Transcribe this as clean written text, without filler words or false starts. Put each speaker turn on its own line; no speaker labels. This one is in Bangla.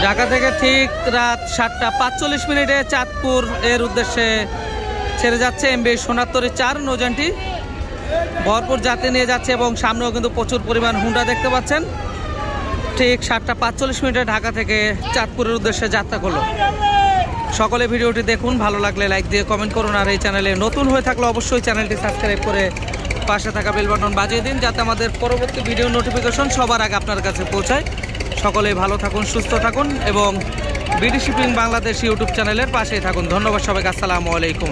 ঢাকা থেকে ঠিক রাত 7:45 চাঁদপুর এর উদ্দেশ্যে ছেড়ে যাচ্ছে MV 74-4 নৌযানটি। ভরপুর যাত্রী নিয়ে যাচ্ছে এবং সামনেও কিন্তু প্রচুর পরিমাণ হুন্ডা দেখতে পাচ্ছেন। ঠিক 7:45 ঢাকা থেকে চাঁদপুরের উদ্দেশ্যে যাত্রা করলো। সকলে ভিডিওটি দেখুন, ভালো লাগলে লাইক দিয়ে কমেন্ট করুন, আর এই চ্যানেলে নতুন হয়ে থাকলে অবশ্যই চ্যানেলটি সাবস্ক্রাইব করে পাশে থাকা বেল বাটন বাজিয়ে দিন, যাতে আমাদের পরবর্তী ভিডিও নোটিফিকেশন সবার আগে আপনার কাছে পৌঁছায়। সকলেই ভালো থাকুন, সুস্থ থাকুন এবং বিডি শিপিং বাংলাদেশ ইউটিউব চ্যানেলের পাশেই থাকুন। ধন্যবাদ সবাইকে। আসসালামু আলাইকুম।